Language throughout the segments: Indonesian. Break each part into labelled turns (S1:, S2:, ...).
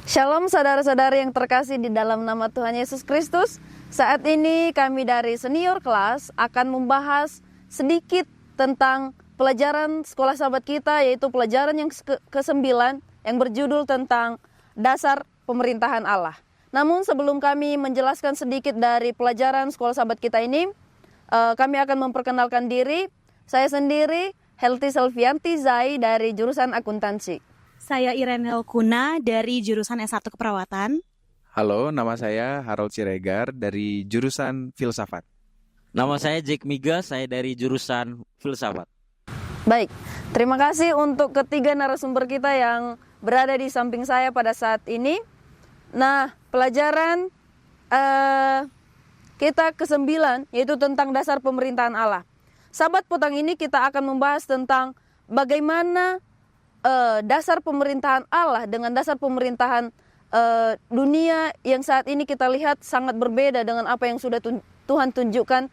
S1: Shalom saudara-saudari yang terkasih di dalam nama Tuhan Yesus Kristus. Saat ini kami dari senior kelas akan membahas sedikit tentang pelajaran sekolah sahabat kita, yaitu pelajaran yang ke-9 yang berjudul tentang dasar pemerintahan Allah. Namun sebelum kami menjelaskan sedikit dari pelajaran sekolah sahabat kita ini, kami akan memperkenalkan diri. Saya sendiri Helty Selvianti Zai dari jurusan akuntansi.
S2: Saya Irene Helkuna dari jurusan S1 Keperawatan.
S3: Halo, nama saya Harold Siregar dari jurusan Filsafat.
S4: Nama saya Jack Miga, saya dari jurusan Filsafat.
S1: Baik, terima kasih untuk ketiga narasumber kita yang berada di samping saya pada saat ini. Nah, pelajaran kita ke-9 yaitu tentang dasar pemerintahan Allah. Sahabat petang ini kita akan membahas tentang bagaimana dasar pemerintahan Allah dengan dasar pemerintahan dunia yang saat ini kita lihat sangat berbeda dengan apa yang sudah Tuhan tunjukkan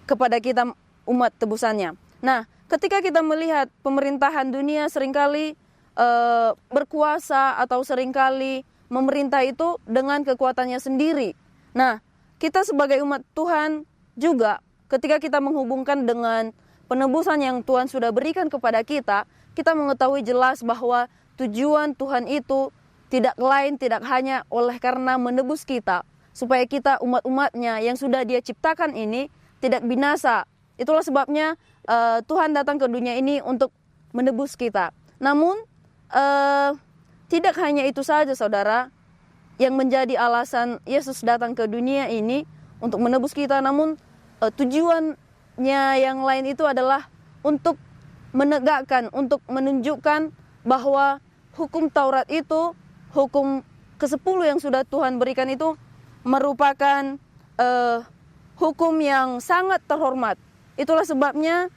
S1: kepada kita umat tebusannya. Nah, ketika kita melihat pemerintahan dunia seringkali berkuasa atau seringkali memerintah itu dengan kekuatannya sendiri. Nah, kita sebagai umat Tuhan juga ketika kita menghubungkan dengan penebusan yang Tuhan sudah berikan kepada kita mengetahui jelas bahwa tujuan Tuhan itu tidak lain, tidak hanya oleh karena menebus kita, supaya kita umat-umatnya yang sudah Dia ciptakan ini tidak binasa. Itulah sebabnya Tuhan datang ke dunia ini untuk menebus kita. Namun tidak hanya itu saja saudara yang menjadi alasan Yesus datang ke dunia ini untuk menebus kita, namun tujuannya yang lain itu adalah untuk menegakkan, untuk menunjukkan bahwa hukum Taurat itu, hukum ke-10 yang sudah Tuhan berikan itu merupakan hukum yang sangat terhormat. Itulah sebabnya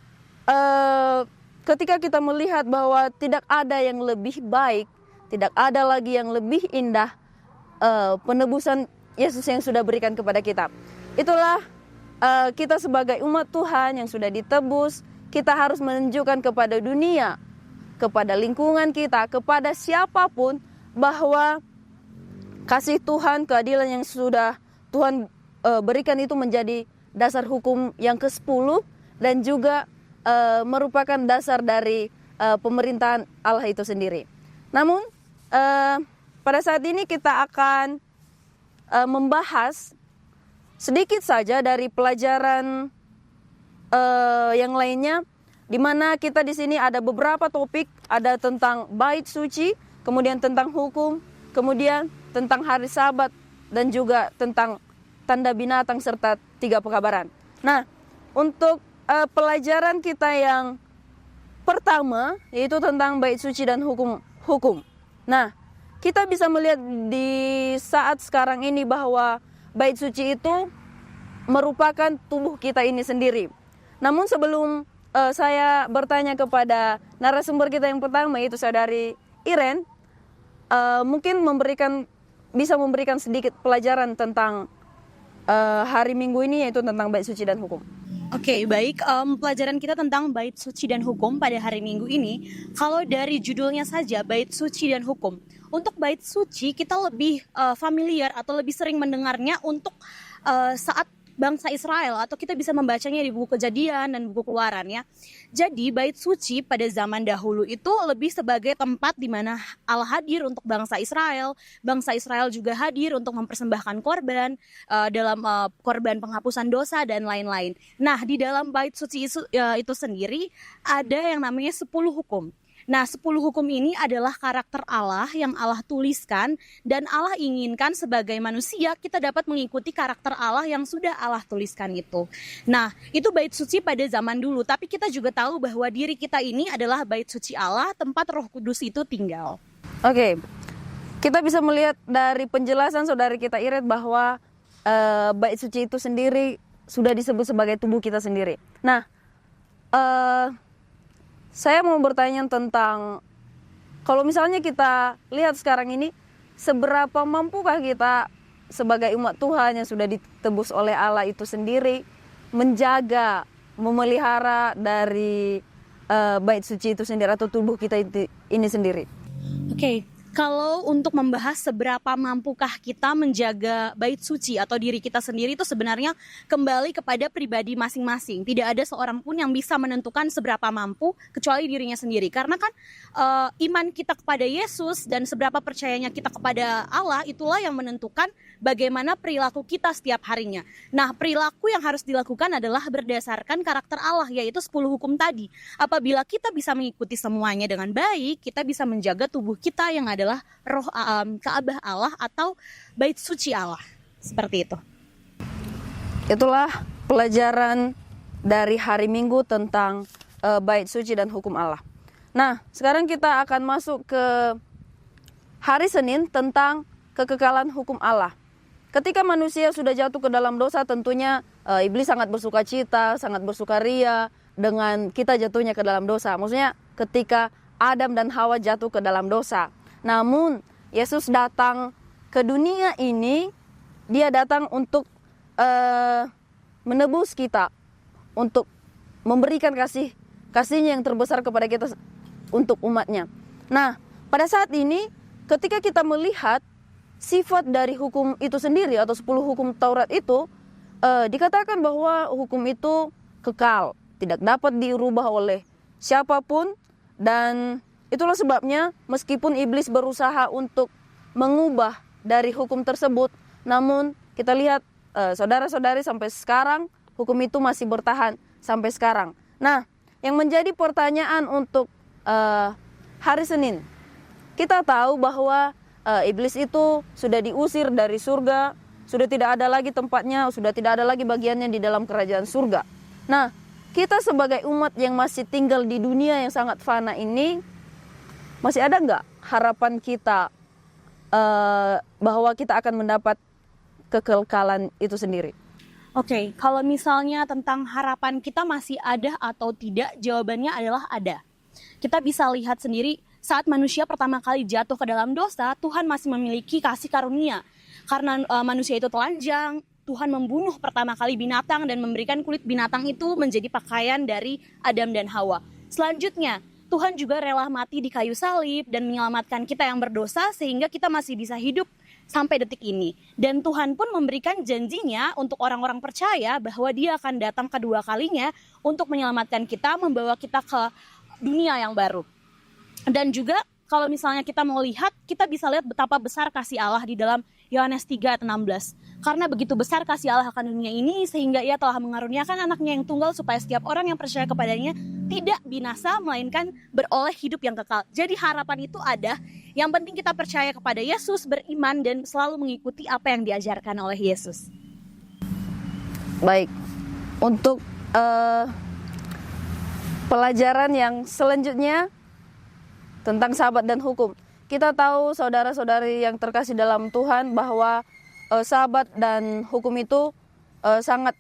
S1: ketika kita melihat bahwa tidak ada yang lebih baik, tidak ada lagi yang lebih indah penebusan Yesus yang sudah berikan kepada kita. Itulah kita sebagai umat Tuhan yang sudah ditebus, kita harus menunjukkan kepada dunia, kepada lingkungan kita, kepada siapapun bahwa kasih Tuhan, keadilan yang sudah Tuhan berikan itu menjadi dasar hukum yang ke-10 dan juga merupakan dasar dari pemerintahan Allah itu sendiri. Namun pada saat ini kita akan membahas sedikit saja dari pelajaran yang lainnya, di mana kita di sini ada beberapa topik, ada tentang bait suci, kemudian tentang hukum, kemudian tentang hari Sabat, dan juga tentang tanda binatang serta 3 pekabaran. Nah, untuk pelajaran kita yang pertama yaitu tentang bait suci dan hukum. Nah, kita bisa melihat di saat sekarang ini bahwa bait suci itu merupakan tubuh kita ini sendiri. Namun sebelum saya bertanya kepada narasumber kita yang pertama, yaitu saudari Irene, mungkin bisa memberikan sedikit pelajaran tentang hari Minggu ini, yaitu tentang bait suci dan hukum.
S2: Oke, baik. Pelajaran kita tentang bait suci dan hukum pada hari Minggu ini, kalau dari judulnya saja, bait suci dan hukum. Untuk bait suci kita lebih familiar atau lebih sering mendengarnya untuk saat bangsa Israel, atau kita bisa membacanya di buku Kejadian dan buku Keluaran ya. Jadi bait suci pada zaman dahulu itu lebih sebagai tempat di mana Allah hadir untuk bangsa Israel. Bangsa Israel juga hadir untuk mempersembahkan korban dalam korban penghapusan dosa dan lain-lain. Nah, di dalam bait suci itu sendiri ada yang namanya 10 hukum. Nah, 10 hukum ini adalah karakter Allah yang Allah tuliskan, dan Allah inginkan sebagai manusia kita dapat mengikuti karakter Allah yang sudah Allah tuliskan itu. Nah, itu bait suci pada zaman dulu, tapi kita juga tahu bahwa diri kita ini adalah bait suci Allah, tempat Roh Kudus itu tinggal.
S1: Oke, kita bisa melihat dari penjelasan saudari kita Iret bahwa bait suci itu sendiri sudah disebut sebagai tubuh kita sendiri. Nah, saya mau bertanya tentang, kalau misalnya kita lihat sekarang ini, seberapa mampukah kita sebagai umat Tuhan yang sudah ditebus oleh Allah itu sendiri menjaga, memelihara dari bait suci itu sendiri atau tubuh kita ini sendiri?
S2: Oke, Kalau untuk membahas seberapa mampukah kita menjaga bait suci atau diri kita sendiri, itu sebenarnya kembali kepada pribadi masing-masing. Tidak ada seorang pun yang bisa menentukan seberapa mampu kecuali dirinya sendiri. Karena kan iman kita kepada Yesus dan seberapa percayanya kita kepada Allah, itulah yang menentukan bagaimana perilaku kita setiap harinya. Nah, perilaku yang harus dilakukan adalah berdasarkan karakter Allah, yaitu 10 hukum tadi. Apabila kita bisa mengikuti semuanya dengan baik, kita bisa menjaga tubuh kita yang adalah roh Ka'bah Allah atau bait suci Allah. Seperti itu.
S1: Itulah pelajaran dari hari Minggu tentang bait suci dan hukum Allah. Nah, sekarang kita akan masuk ke hari Senin tentang kekekalan hukum Allah. Ketika manusia sudah jatuh ke dalam dosa, tentunya iblis sangat bersuka cita, sangat bersukaria dengan kita jatuhnya ke dalam dosa. Maksudnya ketika Adam dan Hawa jatuh ke dalam dosa. Namun Yesus datang ke dunia ini, dia datang untuk menebus kita, untuk memberikan kasihnya yang terbesar kepada kita untuk umatnya. Nah, pada saat ini ketika kita melihat sifat dari hukum itu sendiri atau 10 hukum Taurat itu, dikatakan bahwa hukum itu kekal, tidak dapat dirubah oleh siapapun. Dan itulah sebabnya meskipun iblis berusaha untuk mengubah dari hukum tersebut, namun kita lihat saudara-saudari sampai sekarang hukum itu masih bertahan sampai sekarang. Nah, yang menjadi pertanyaan untuk hari Senin, kita tahu bahwa iblis itu sudah diusir dari surga, sudah tidak ada lagi tempatnya, sudah tidak ada lagi bagiannya di dalam kerajaan surga. Nah, kita sebagai umat yang masih tinggal di dunia yang sangat fana ini, masih ada nggak harapan kita bahwa kita akan mendapat kekekalan itu sendiri?
S2: Oke, kalau misalnya tentang harapan kita masih ada atau tidak, jawabannya adalah ada. Kita bisa lihat sendiri saat manusia pertama kali jatuh ke dalam dosa, Tuhan masih memiliki kasih karunia. Karena manusia itu telanjang, Tuhan membunuh pertama kali binatang dan memberikan kulit binatang itu menjadi pakaian dari Adam dan Hawa. Selanjutnya, Tuhan juga rela mati di kayu salib dan menyelamatkan kita yang berdosa sehingga kita masih bisa hidup sampai detik ini. Dan Tuhan pun memberikan janjinya untuk orang-orang percaya bahwa Dia akan datang kedua kalinya untuk menyelamatkan kita, membawa kita ke dunia yang baru. Dan juga kalau misalnya kita mau lihat, kita bisa lihat betapa besar kasih Allah di dalam Yohanes 3:16. Karena begitu besar kasih Allah akan dunia ini sehingga Ia telah mengaruniakan anaknya yang tunggal supaya setiap orang yang percaya kepadanya tidak binasa melainkan beroleh hidup yang kekal. Jadi harapan itu ada. Yang penting kita percaya kepada Yesus, beriman dan selalu mengikuti apa yang diajarkan oleh Yesus.
S1: Baik, untuk pelajaran yang selanjutnya tentang sahabat dan hukum. Kita tahu saudara-saudari yang terkasih dalam Tuhan bahwa sahabat dan hukum itu sangat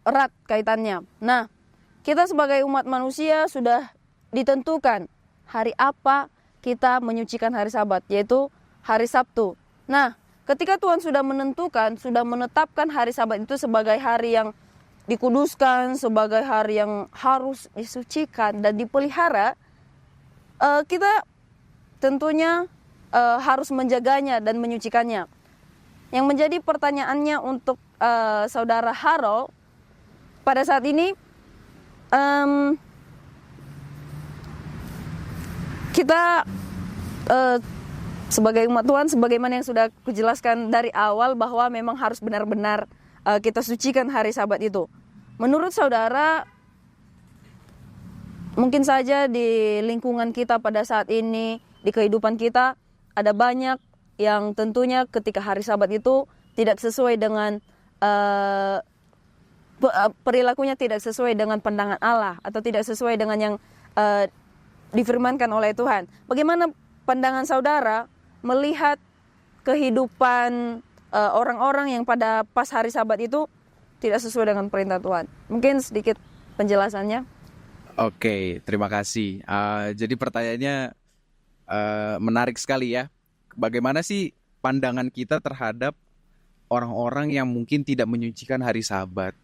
S1: erat kaitannya. Nah, kita sebagai umat manusia sudah ditentukan hari apa kita menyucikan hari Sabat, yaitu hari Sabtu. Nah, ketika Tuhan sudah menentukan, sudah menetapkan hari Sabat itu sebagai hari yang dikuduskan, sebagai hari yang harus disucikan dan dipelihara, kita tentunya harus menjaganya dan menyucikannya. Yang menjadi pertanyaannya untuk saudara Harold pada saat ini, kita sebagai umat Tuhan, sebagaimana yang sudah kujelaskan dari awal bahwa memang harus benar-benar kita sucikan hari Sabat itu. Menurut saudara, mungkin saja di lingkungan kita pada saat ini, di kehidupan kita, ada banyak yang tentunya ketika hari Sabat itu tidak sesuai dengan perilakunya, tidak sesuai dengan pandangan Allah atau tidak sesuai dengan yang difirmankan oleh Tuhan. Bagaimana pandangan saudara melihat kehidupan orang-orang yang pada pas hari Sabat itu tidak sesuai dengan perintah Tuhan? Mungkin sedikit penjelasannya.
S3: Oke, terima kasih. Jadi pertanyaannya menarik sekali ya. Bagaimana sih pandangan kita terhadap orang-orang yang mungkin tidak menyucikan hari Sabat?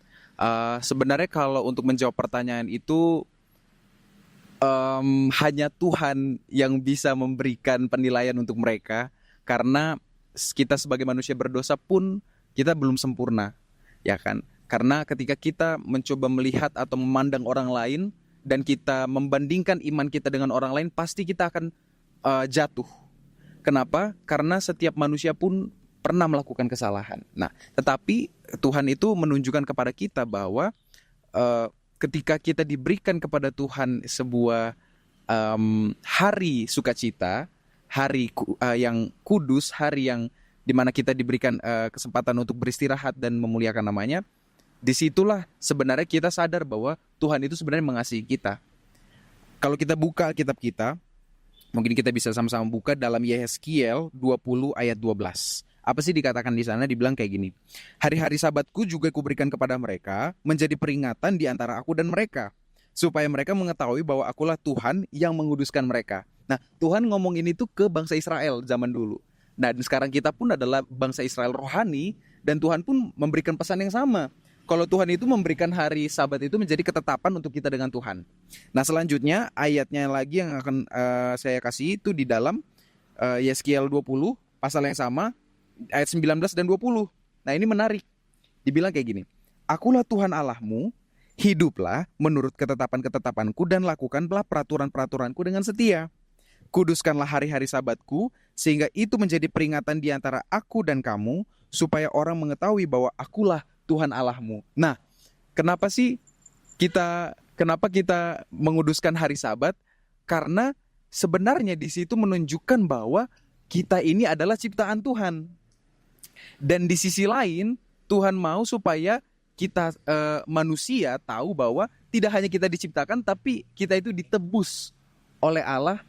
S3: Sebenarnya kalau untuk menjawab pertanyaan itu, hanya Tuhan yang bisa memberikan penilaian untuk mereka, karena kita sebagai manusia berdosa pun kita belum sempurna, ya kan? Karena ketika kita mencoba melihat atau memandang orang lain dan kita membandingkan iman kita dengan orang lain, pasti kita akan jatuh. Kenapa? Karena setiap manusia pun pernah melakukan kesalahan. Nah, tetapi Tuhan itu menunjukkan kepada kita bahwa ketika kita diberikan kepada Tuhan sebuah hari sukacita, hari yang kudus, hari yang dimana kita diberikan kesempatan untuk beristirahat dan memuliakan namanya, disitulah sebenarnya kita sadar bahwa Tuhan itu sebenarnya mengasihi kita. Kalau kita buka Alkitab kita, mungkin kita bisa sama-sama buka dalam Yehezkiel 20 ayat 12. Apa sih dikatakan di sana? Dibilang kayak gini. Hari-hari sabatku juga kuberikan kepada mereka menjadi peringatan di antara aku dan mereka, supaya mereka mengetahui bahwa akulah Tuhan yang menguduskan mereka. Nah, Tuhan ngomong ini tuh ke bangsa Israel zaman dulu. Nah, dan sekarang kita pun adalah bangsa Israel rohani, dan Tuhan pun memberikan pesan yang sama. Kalau Tuhan itu memberikan hari sabat itu menjadi ketetapan untuk kita dengan Tuhan. Nah, selanjutnya ayatnya lagi yang akan saya kasih itu di dalam Yehezkiel 20 pasal yang sama, ayat 19 dan 20. Nah, ini menarik. Dibilang kayak gini. Akulah Tuhan Allahmu, hiduplah menurut ketetapan-ketetapanku dan lakukanlah peraturan-peraturanku dengan setia. Kuduskanlah hari-hari sabatku, sehingga itu menjadi peringatan di antara aku dan kamu, supaya orang mengetahui bahwa akulah Tuhan Allahmu. Nah, kenapa kita menguduskan hari Sabat? Karena sebenarnya di situ menunjukkan bahwa kita ini adalah ciptaan Tuhan. Dan di sisi lain, Tuhan mau supaya kita manusia tahu bahwa tidak hanya kita diciptakan, tapi kita itu ditebus oleh Allah.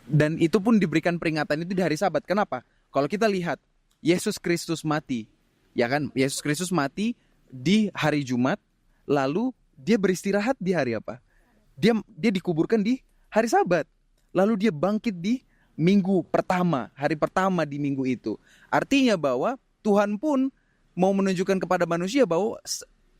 S3: Dan itu pun diberikan peringatan itu di hari Sabat. Kenapa? Kalau kita lihat Yesus Kristus mati, ya kan? Yesus Kristus mati di hari Jumat, lalu dia beristirahat di hari apa? Dia dikuburkan di hari Sabat. Lalu dia bangkit di minggu pertama, hari pertama di minggu itu. Artinya bahwa Tuhan pun mau menunjukkan kepada manusia bahwa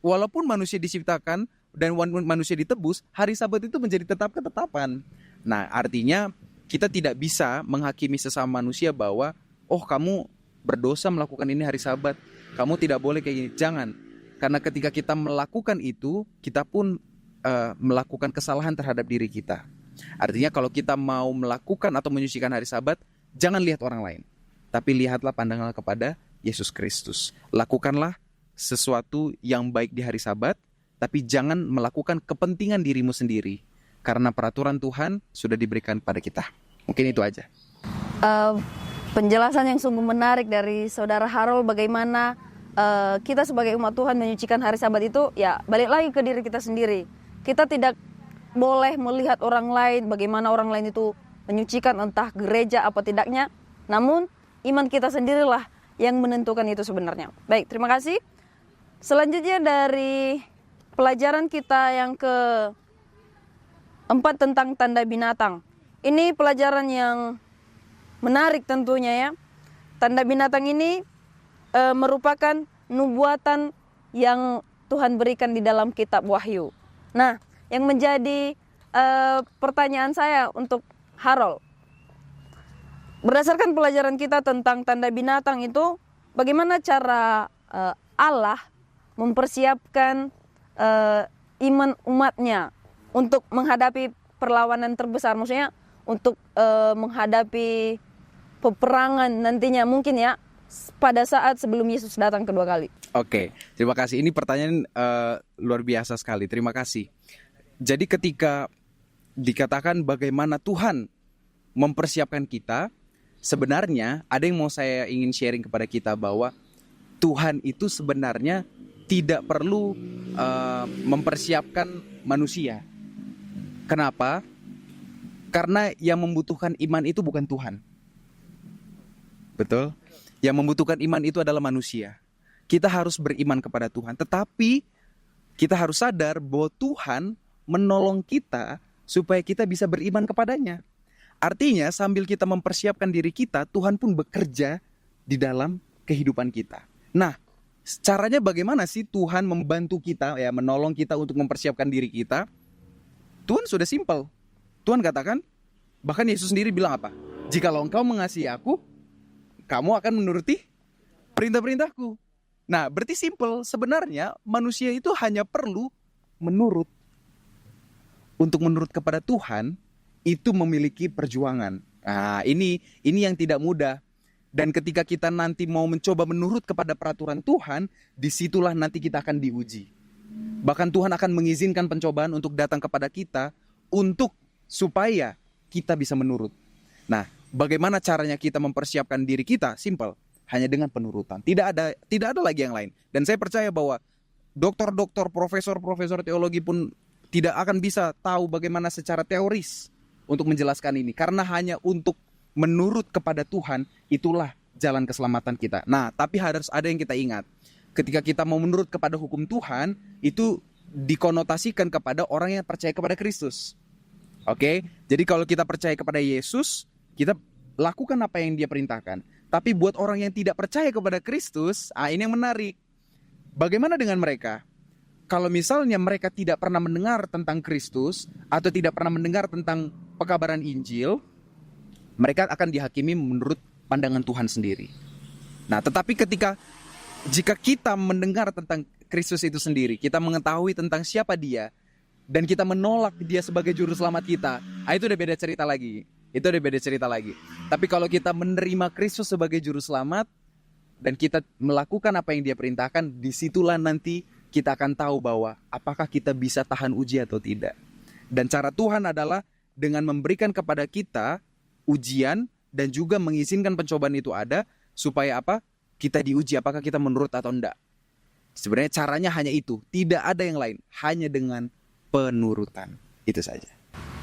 S3: walaupun manusia diciptakan dan manusia ditebus, hari Sabat itu menjadi tetap ketetapan. Nah, artinya kita tidak bisa menghakimi sesama manusia bahwa kamu berdosa melakukan ini hari Sabat, kamu tidak boleh kayak gini. Jangan. Karena ketika kita melakukan itu, kita pun melakukan kesalahan terhadap diri kita. Artinya kalau kita mau melakukan atau menyucikan hari Sabat, jangan lihat orang lain, tapi lihatlah, pandanglah kepada Yesus Kristus. Lakukanlah sesuatu yang baik di hari Sabat, tapi jangan melakukan kepentingan dirimu sendiri, karena peraturan Tuhan sudah diberikan pada kita. Mungkin itu aja.
S1: Penjelasan yang sungguh menarik dari Saudara Harold, bagaimana kita sebagai umat Tuhan menyucikan hari Sabat itu, ya balik lagi ke diri kita sendiri. Kita tidak boleh melihat orang lain, bagaimana orang lain itu menyucikan, entah gereja apa tidaknya. Namun iman kita sendirilah yang menentukan itu sebenarnya. Baik, terima kasih. Selanjutnya dari pelajaran kita yang ke-4 tentang tanda binatang. Ini pelajaran yang menarik tentunya ya. Tanda binatang ini merupakan nubuatan yang Tuhan berikan di dalam kitab Wahyu. Nah, yang menjadi pertanyaan saya untuk Harold, berdasarkan pelajaran kita tentang tanda binatang itu, bagaimana cara Allah mempersiapkan iman umatnya untuk menghadapi perlawanan terbesar, maksudnya untuk menghadapi peperangan nantinya mungkin ya, pada saat sebelum Yesus datang kedua kali.
S3: Oke, terima kasih. Ini pertanyaan luar biasa sekali. Terima kasih. Jadi ketika dikatakan bagaimana Tuhan mempersiapkan kita, sebenarnya ada yang mau saya ingin sharing kepada kita, bahwa Tuhan itu sebenarnya tidak perlu mempersiapkan manusia. Kenapa? Karena yang membutuhkan iman itu bukan Tuhan. Betul? Yang membutuhkan iman itu adalah manusia. Kita harus beriman kepada Tuhan, tetapi kita harus sadar bahwa Tuhan menolong kita supaya kita bisa beriman kepadanya. Artinya sambil kita mempersiapkan diri kita, Tuhan pun bekerja di dalam kehidupan kita. Nah, caranya bagaimana sih Tuhan membantu kita, ya, menolong kita untuk mempersiapkan diri kita? Tuhan sudah simpel. Tuhan katakan, bahkan Yesus sendiri bilang apa? Jikalau engkau mengasihi aku, kamu akan menuruti perintah-perintahku. Nah, berarti simple. Sebenarnya manusia itu hanya perlu menurut. Untuk menurut kepada Tuhan, itu memiliki perjuangan. Nah, ini yang tidak mudah. Dan ketika kita nanti mau mencoba menurut kepada peraturan Tuhan, disitulah nanti kita akan diuji. Bahkan Tuhan akan mengizinkan pencobaan untuk datang kepada kita supaya kita bisa menurut. Nah, bagaimana caranya kita mempersiapkan diri kita? Simple, hanya dengan penurutan. Tidak ada lagi yang lain. Dan saya percaya bahwa doktor-doktor, profesor-profesor teologi pun tidak akan bisa tahu bagaimana secara teoris untuk menjelaskan ini. Karena hanya untuk menurut kepada Tuhan, itulah jalan keselamatan kita. Nah, tapi harus ada yang kita ingat. Ketika kita mau menurut kepada hukum Tuhan, itu dikonotasikan kepada orang yang percaya kepada Kristus. Oke? Jadi kalau kita percaya kepada Yesus, kita lakukan apa yang Dia perintahkan. Tapi buat orang yang tidak percaya kepada Kristus, ini yang menarik. Bagaimana dengan mereka? Kalau misalnya mereka tidak pernah mendengar tentang Kristus, atau tidak pernah mendengar tentang pekabaran Injil, mereka akan dihakimi menurut pandangan Tuhan sendiri. Nah, tetapi jika kita mendengar tentang Kristus itu sendiri, kita mengetahui tentang siapa Dia, dan kita menolak Dia sebagai juru selamat kita, itu udah beda cerita lagi. Tapi kalau kita menerima Kristus sebagai juru selamat, dan kita melakukan apa yang Dia perintahkan, disitulah nanti kita akan tahu bahwa apakah kita bisa tahan uji atau tidak. Dan cara Tuhan adalah dengan memberikan kepada kita ujian dan juga mengizinkan pencobaan itu ada, supaya apa? Kita diuji apakah kita menurut atau enggak. Sebenarnya caranya hanya itu, tidak ada yang lain, hanya dengan penurutan. Itu saja.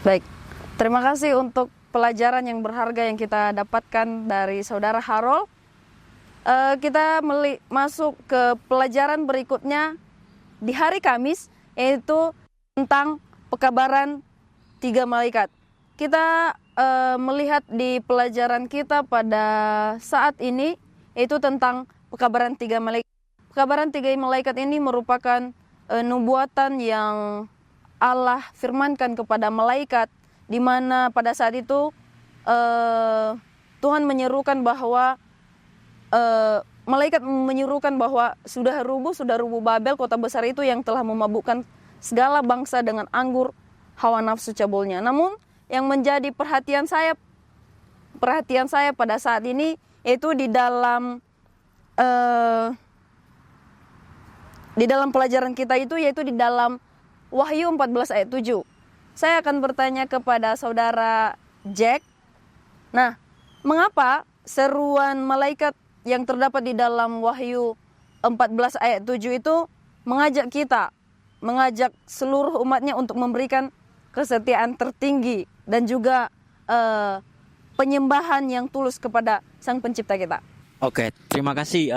S1: Baik, terima kasih untuk pelajaran yang berharga yang kita dapatkan dari Saudara Harold. Kita masuk ke pelajaran berikutnya di hari Kamis, yaitu tentang pekabaran 3 malaikat. Kita melihat di pelajaran kita pada saat ini, yaitu tentang pekabaran 3 malaikat. Pekabaran 3 malaikat ini merupakan nubuatan yang Allah firmankan kepada malaikat, di mana pada saat itu Tuhan menyerukan bahwa malaikat menyerukan bahwa sudah rubuh Babel, kota besar itu yang telah memabukkan segala bangsa dengan anggur hawa nafsu cabulnya. Namun yang menjadi perhatian saya pada saat ini, yaitu di dalam pelajaran kita itu, yaitu di dalam Wahyu 14 ayat 7. Saya akan bertanya kepada Saudara Jack. Nah, mengapa seruan malaikat yang terdapat di dalam Wahyu 14 ayat 7 itu mengajak seluruh umatnya untuk memberikan kesetiaan tertinggi dan juga penyembahan yang tulus kepada Sang Pencipta kita?
S4: Oke, terima kasih.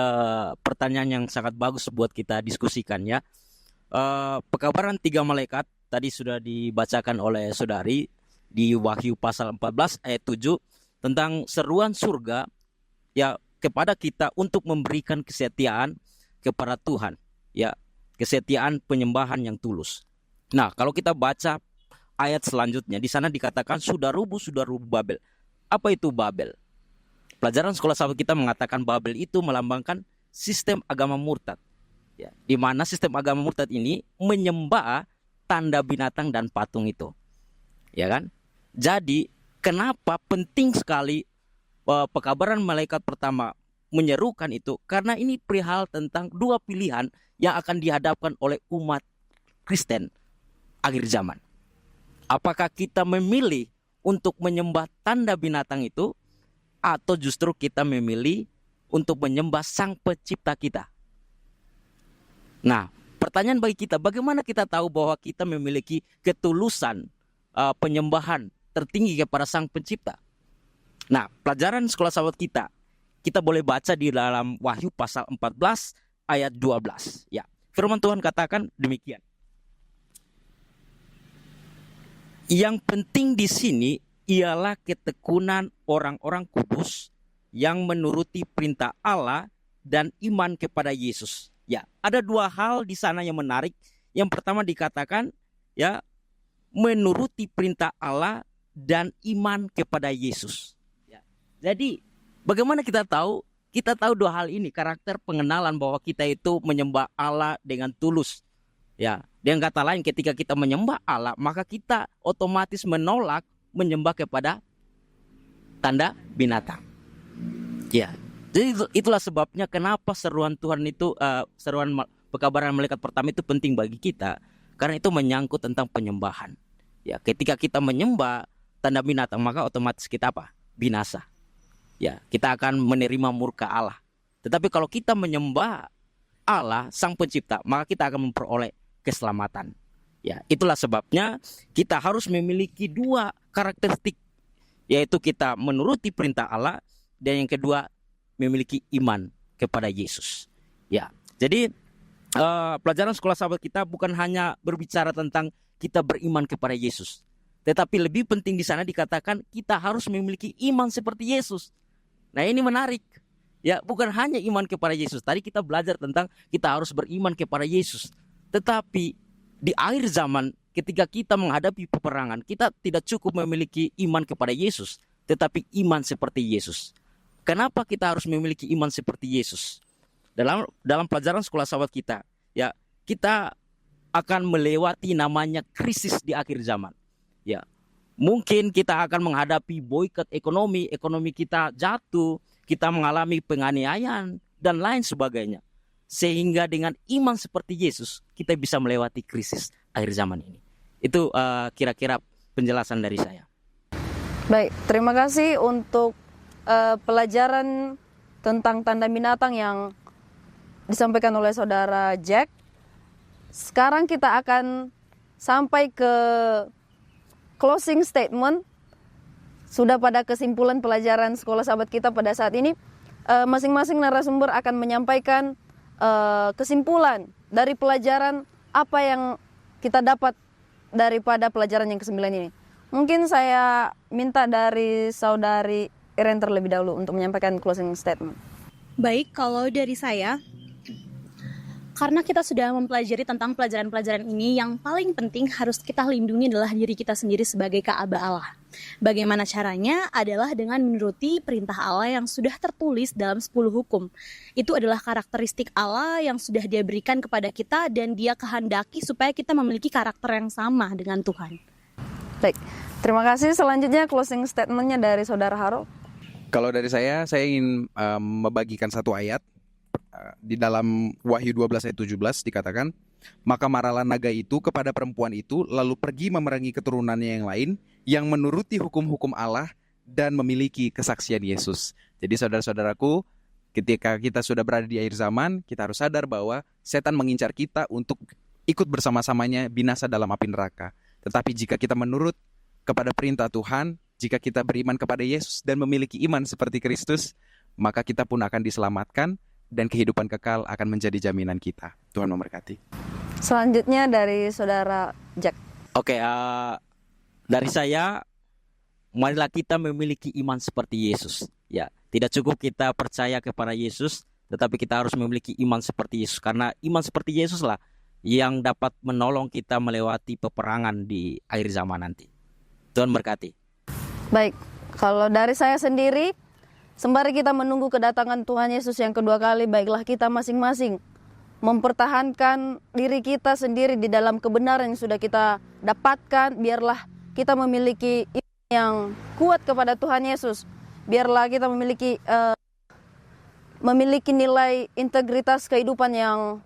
S4: Pertanyaan yang sangat bagus buat kita diskusikan ya. Pekabaran 3 malaikat tadi sudah dibacakan oleh saudari di Wahyu pasal 14 ayat 7 tentang seruan surga ya kepada kita untuk memberikan kesetiaan kepada Tuhan, ya, kesetiaan penyembahan yang tulus. Nah, kalau kita baca ayat selanjutnya, di sana dikatakan sudah rubuh Babel. Apa itu Babel? Pelajaran sekolah sahabat kita mengatakan Babel itu melambangkan sistem agama murtad. Ya, di mana sistem agama murtad ini menyembah tanda binatang dan patung itu. Ya kan? Jadi, kenapa penting sekali pekabaran malaikat pertama menyerukan itu? Karena ini perihal tentang 2 pilihan yang akan dihadapkan oleh umat Kristen akhir zaman. Apakah kita memilih untuk menyembah tanda binatang itu, atau justru kita memilih untuk menyembah Sang Pencipta kita? Nah, pertanyaan bagi kita, bagaimana kita tahu bahwa kita memiliki ketulusan penyembahan tertinggi kepada Sang Pencipta? Nah, pelajaran sekolah sahabat kita boleh baca di dalam Wahyu pasal 14 ayat 12. Ya, firman Tuhan katakan demikian. Yang penting di sini ialah ketekunan orang-orang kudus yang menuruti perintah Allah dan iman kepada Yesus. Ya, ada 2 hal di sana yang menarik. Yang pertama dikatakan ya, menuruti perintah Allah dan iman kepada Yesus. Ya. Jadi bagaimana kita tahu? Kita tahu dua hal ini, karakter pengenalan bahwa kita itu menyembah Allah dengan tulus. Ya, dengan kata lain ketika kita menyembah Allah, maka kita otomatis menolak menyembah kepada tanda binatang. Ya, jadi itulah sebabnya kenapa seruan Tuhan itu, pekabaran malaikat pertama itu penting bagi kita, karena itu menyangkut tentang penyembahan. Ya, ketika kita menyembah tanda binatang, maka otomatis kita apa? Binasa. Ya, kita akan menerima murka Allah. Tetapi kalau kita menyembah Allah, Sang Pencipta, maka kita akan memperoleh keselamatan. Ya, itulah sebabnya kita harus memiliki dua karakteristik, yaitu kita menuruti perintah Allah, dan yang kedua memiliki iman kepada Yesus. Ya, jadi pelajaran sekolah sahabat kita bukan hanya berbicara tentang kita beriman kepada Yesus, tetapi lebih penting di sana dikatakan kita harus memiliki iman seperti Yesus. Nah, ini menarik. Ya, bukan hanya iman kepada Yesus. Tadi kita belajar tentang kita harus beriman kepada Yesus. Tetapi di akhir zaman ketika kita menghadapi peperangan, kita tidak cukup memiliki iman kepada Yesus, tetapi iman seperti Yesus. Kenapa kita harus memiliki iman seperti Yesus? Dalam pelajaran sekolah sahabat kita, ya, kita akan melewati namanya krisis di akhir zaman. Ya, mungkin kita akan menghadapi boykot ekonomi kita jatuh, kita mengalami penganiayaan dan lain sebagainya. Sehingga dengan iman seperti Yesus, kita bisa melewati krisis akhir zaman ini. Itu kira-kira penjelasan dari saya.
S1: Baik, terima kasih untuk pelajaran tentang tanda binatang yang disampaikan oleh saudara Jack. Sekarang kita akan sampai ke closing statement. Sudah pada kesimpulan pelajaran sekolah sahabat kita pada saat ini, masing-masing narasumber akan menyampaikan kesimpulan dari pelajaran apa yang kita dapat daripada pelajaran yang ke-9 ini. Mungkin saya minta dari saudari Iren terlebih dahulu untuk menyampaikan closing statement.
S2: Baik, kalau dari saya, karena kita sudah mempelajari tentang pelajaran-pelajaran ini, yang paling penting harus kita lindungi adalah diri kita sendiri sebagai Ka'bah Allah. Bagaimana caranya? Adalah dengan menuruti perintah Allah yang sudah tertulis dalam 10 hukum. Itu adalah karakteristik Allah yang sudah Dia berikan kepada kita, dan Dia kehendaki supaya kita memiliki karakter yang sama dengan Tuhan.
S1: Baik, terima kasih. Selanjutnya closing statementnya dari saudara Harold.
S3: Kalau dari saya ingin membagikan satu ayat. Di dalam Wahyu 12 ayat 17 dikatakan, maka marahlah naga itu kepada perempuan itu, lalu pergi memerangi keturunannya yang lain, yang menuruti hukum-hukum Allah dan memiliki kesaksian Yesus. Jadi saudara-saudaraku, ketika kita sudah berada di akhir zaman, kita harus sadar bahwa setan mengincar kita untuk ikut bersama-samanya binasa dalam api neraka. Tetapi jika kita menurut kepada perintah Tuhan, jika kita beriman kepada Yesus dan memiliki iman seperti Kristus, maka kita pun akan diselamatkan, dan kehidupan kekal akan menjadi jaminan kita. Tuhan memberkati.
S1: Selanjutnya dari saudara Jack.
S4: Oke, dari saya, marilah kita memiliki iman seperti Yesus. Ya, tidak cukup kita percaya kepada Yesus, tetapi kita harus memiliki iman seperti Yesus, karena iman seperti Yesus lah yang dapat menolong kita melewati peperangan di akhir zaman nanti. Tuhan berkati.
S1: Baik, kalau dari saya sendiri, sembari kita menunggu kedatangan Tuhan Yesus yang kedua kali, baiklah kita masing-masing mempertahankan diri kita sendiri di dalam kebenaran yang sudah kita dapatkan. Biarlah kita memiliki iman yang kuat kepada Tuhan Yesus. Biarlah kita memiliki nilai integritas kehidupan yang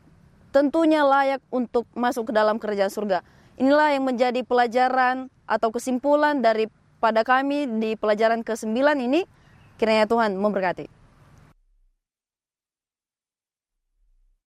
S1: tentunya layak untuk masuk ke dalam kerajaan surga. Inilah yang menjadi pelajaran atau kesimpulan daripada kami di pelajaran ke-9 ini. Kiranya Tuhan memberkati.